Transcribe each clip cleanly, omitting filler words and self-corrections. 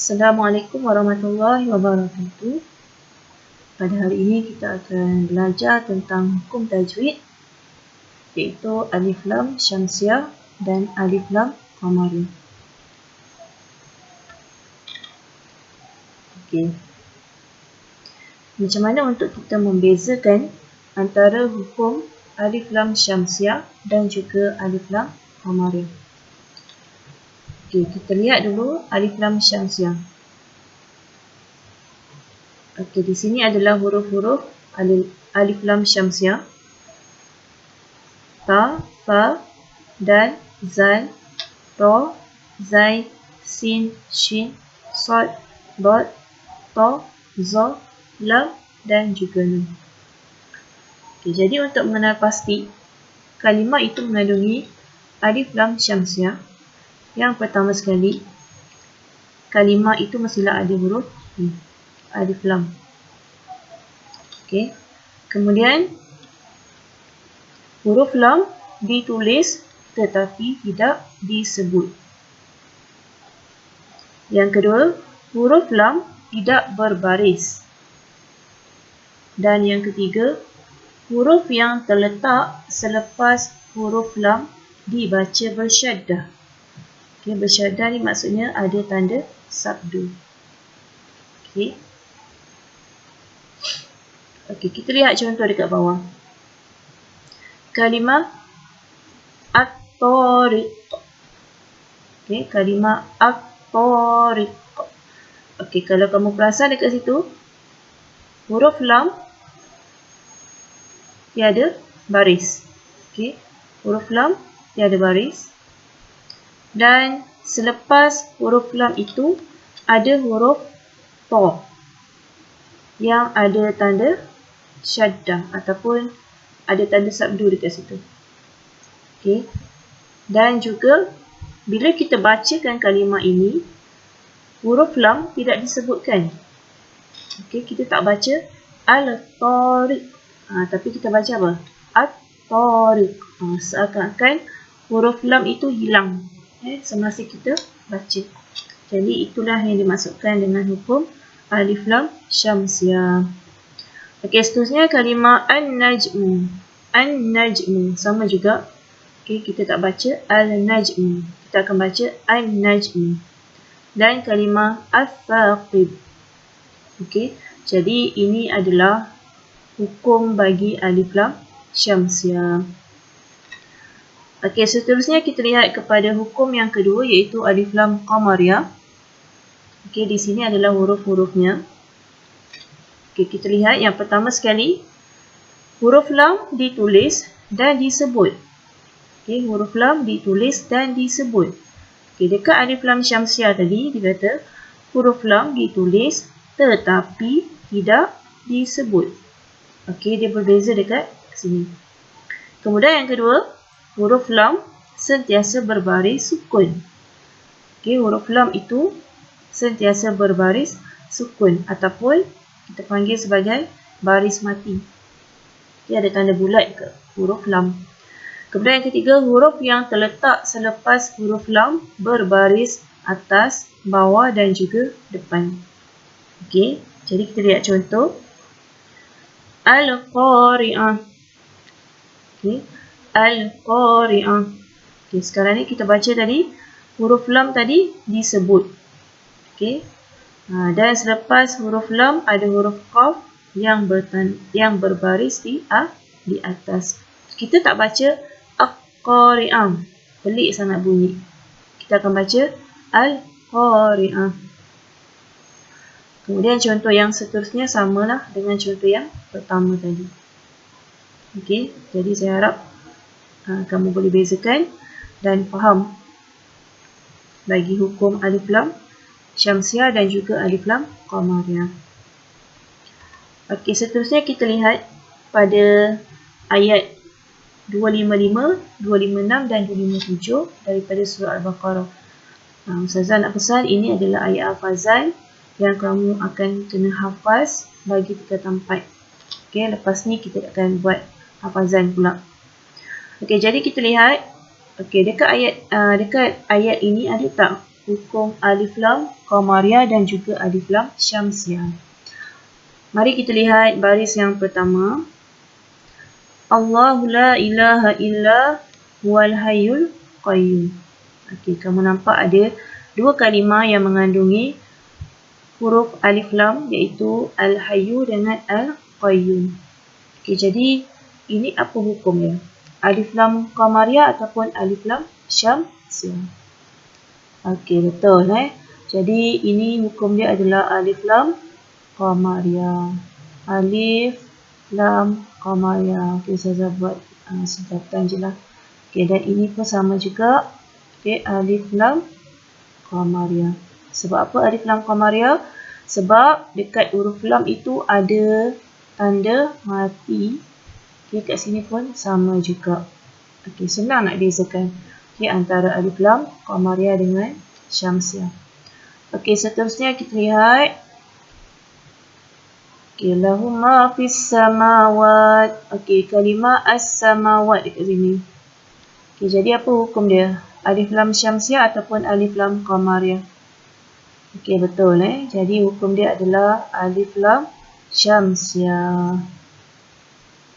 Assalamualaikum warahmatullahi wabarakatuh. Pada hari ini kita akan belajar tentang hukum tajwid, iaitu alif lam syamsiah dan alif lam qamariyah. Okey. Macam mana untuk kita membezakan antara hukum alif lam syamsiah dan juga alif lam qamariyah? Okey, kita lihat dulu alif lam syamsiah. Okey, di sini adalah huruf-huruf alif lam syamsiah. Ta, fa, dal, zal, ra, zai, sin, shin, sad, dad, ta, za, lam dan juga nun. Okey, jadi untuk mengenal pasti kalimah itu mengandungi alif lam syamsiah, yang pertama sekali kalimah itu mestilah ada huruf alif lam. Okey. Kemudian huruf lam ditulis tetapi tidak disebut. Yang kedua, huruf lam tidak berbaris. Dan yang ketiga, huruf yang terletak selepas huruf lam dibaca bersyaddah. Okey, bersyaddah ni maksudnya ada tanda sabdu. Okey. Okey, kita lihat contoh dekat bawah. Kalimah at-tariq. Okey, kalimah at-tariq. Okey, kalau kamu perasan dekat situ, huruf lam tiada baris. Okey, huruf lam tiada baris. Dan selepas huruf lam itu ada huruf ta yang ada tanda syaddah ataupun ada tanda sabdu dekat situ. Okey. Dan juga bila kita bacakan kalimah ini, huruf lam tidak disebutkan. Okey, kita tak baca al-tariq. Tapi kita baca apa? At-tariq. Seakan-akan huruf lam itu hilang semasa kita baca. Jadi itulah yang dimaksudkan dengan hukum alif lam syamsiah. Okey, seterusnya kalimah an-najmu. An-najmu sama juga. Okey, kita tak baca al-najmu. Kita akan baca an-najmu. Dan kalimah as-saqib. Okey, jadi ini adalah hukum bagi alif lam syamsiah. Okey, seterusnya kita lihat kepada hukum yang kedua, iaitu alif lam qamariyah. Okey, di sini adalah huruf-hurufnya. Okey, kita lihat yang pertama sekali, huruf lam ditulis dan disebut. Okey, huruf lam ditulis dan disebut. Okey, dekat alif lam syamsiah tadi dia kata huruf lam ditulis tetapi tidak disebut. Okey, dia berbeza dekat sini. Kemudian yang kedua, huruf lam sentiasa berbaris sukun. Okey, huruf lam itu sentiasa berbaris sukun ataupun kita panggil sebagai baris mati. Dia ada tanda bulat ke huruf lam. Kemudian yang ketiga, huruf yang terletak selepas huruf lam berbaris atas, bawah dan juga depan. Okey, jadi kita lihat contoh. Al-qari'ah. Okey, al-qari'ah. Okey, sekarang ni kita baca tadi huruf lam tadi disebut. Okey. Dan selepas huruf lam ada huruf qaf yang berbaris di atas. Kita tak baca al-qari'ah. Pelik sangat bunyi. Kita akan baca al-qari'ah. Kemudian contoh yang seterusnya samalah dengan contoh yang pertama tadi. Okey, jadi saya harap kamu boleh bezakan dan faham bagi hukum alif lam syamsiah dan juga alif lam qamariyah. Okey, seterusnya kita lihat pada ayat 255, 256 dan 257 daripada surah Al-Baqarah. Ustazah nak pesan, ini adalah ayat hafazan yang kamu akan kena hafaz bagi tingkatan 4. Okey, lepas ni kita akan buat hafazan pula. Okey, jadi kita lihat. Okey, dekat ayat ini ada tak hukum alif lam qamariyah dan juga alif lam syamsiyah. Mari kita lihat baris yang pertama. Allahu la ilaha illa huwal hayyul qayyum. Okey, kamu nampak ada dua kalimah yang mengandungi huruf alif lam, iaitu al-hayyu dengan al-qayyum. Okey, jadi ini apa hukumnya? Alif lam qamariyah ataupun alif lam syamsiyah? Okey, betul Jadi ini hukum dia adalah alif lam qamariyah. Alif lam qamariyah. Okey, saya buat singkatan je lah. Okey, dan ini pun sama juga. Okey, alif lam qamariyah. Sebab apa alif lam qamariyah? Sebab dekat huruf lam itu ada tanda mati. Okey, kat sini pun sama juga. Okey, senang nak bezakan antara alif lam qamariyah dengan syamsiyah. Okey, seterusnya kita lihat. Okey, lahu ma fis samawat. Okey, kalimah as-samawat dekat sini. Okey, jadi apa hukum dia? Alif lam syamsiyah ataupun alif lam qamariyah? Okey, betul Jadi hukum dia adalah alif lam syamsiyah.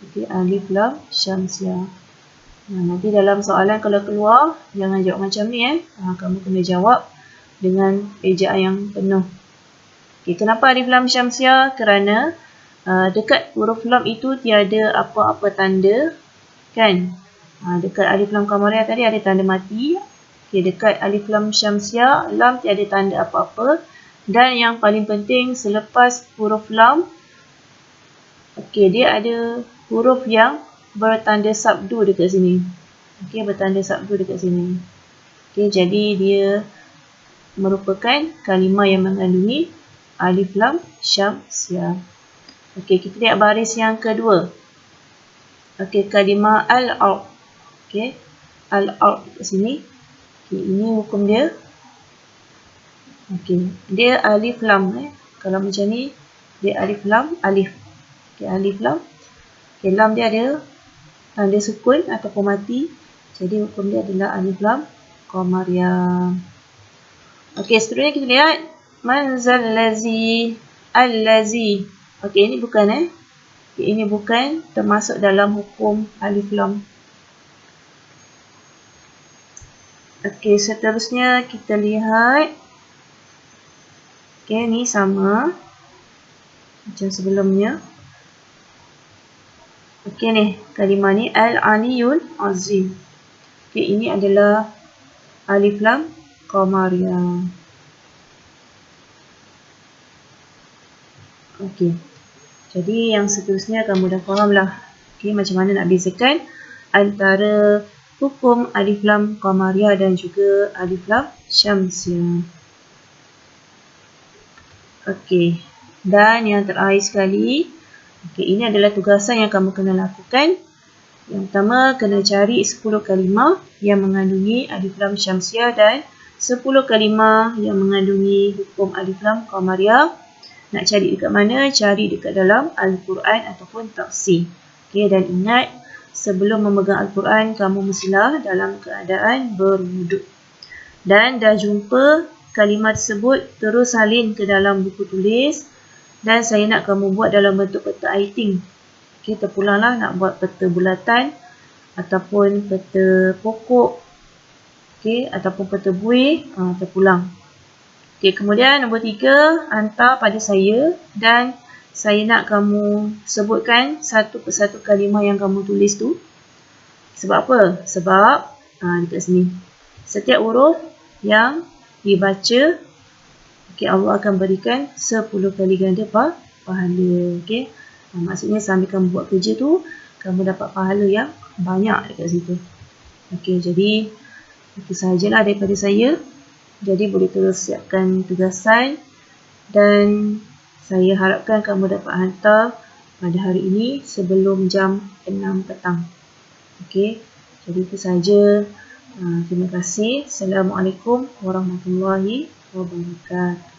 Okey, alif lam syamsiyah. Nanti dalam soalan kalau keluar, jangan jawab macam ni kamu kena jawab dengan ejaan yang penuh. Okey, kenapa alif lam syamsiyah? Kerana dekat huruf lam itu tiada apa-apa tanda, kan? Dekat alif lam qamariyah tadi ada tanda mati. Okey, dekat alif lam syamsiyah, lam tiada tanda apa-apa. Dan yang paling penting, selepas huruf lam, okey, dia ada huruf yang bertanda sabdu dekat sini. Okey, bertanda sabdu dekat sini. Okey, jadi dia merupakan kalimah yang mengandungi alif lam syamsiyah. Okey, kita lihat baris yang kedua. Okey, kalimah al-ard. Okey, al-ard dekat sini. Okey, ini hukum dia. Okey, dia alif lam Kalau macam ni, dia alif lam alif. Okey, alif lam. Okey, lam dia ada tanda sukun ataupun mati. Jadi hukum dia adalah alif lam qamariyah. Okey, seterusnya kita lihat manzal lazi allazi. Okey, ini bukan okey, ini bukan termasuk dalam hukum alif lam. Okey, seterusnya kita lihat. Okey, ni sama macam sebelumnya. Okey ni, kalimah ni al-aliyul azim. Okey, ini adalah alif lam qamariyah. Okey. Jadi yang seterusnya kamu dah faham lah. Okey, macam mana nak bezakan antara hukum alif lam qamariyah dan juga alif lam syamsiyah. Okey. Dan yang terakhir sekali, okey, ini adalah tugasan yang kamu kena lakukan. Yang pertama, kena cari 10 kalimah yang mengandungi alif lam syamsiyah dan 10 kalimah yang mengandungi hukum alif lam qamariyah. Nak cari dekat mana? Cari dekat dalam Al-Quran ataupun tafsir. Okey, dan ingat, sebelum memegang Al-Quran, kamu mestilah dalam keadaan berwuduk. Dan dah jumpa kalimah tersebut, terus salin ke dalam buku tulis. Dan saya nak kamu buat dalam bentuk peta aiting. Okey, terpulanglah nak buat peta bulatan ataupun peta pokok. Okey, ataupun peta buih, terpulang. Okey, kemudian nombor 3, hantar pada saya dan saya nak kamu sebutkan satu persatu kalimah yang kamu tulis tu. Sebab apa? Sebab dekat sini, setiap huruf yang dibaca, okey, Allah akan berikan 10 kali ganda pahala. Okey. Maksudnya sambil kamu buat kerja tu, kamu dapat pahala yang banyak dekat situ. Okey, jadi itu sahajalah daripada saya. Jadi boleh terus siapkan tugasan dan saya harapkan kamu dapat hantar pada hari ini sebelum jam 6 petang. Okey, jadi itu sahaja. Terima kasih. Assalamualaikum warahmatullahi wabarakatuh.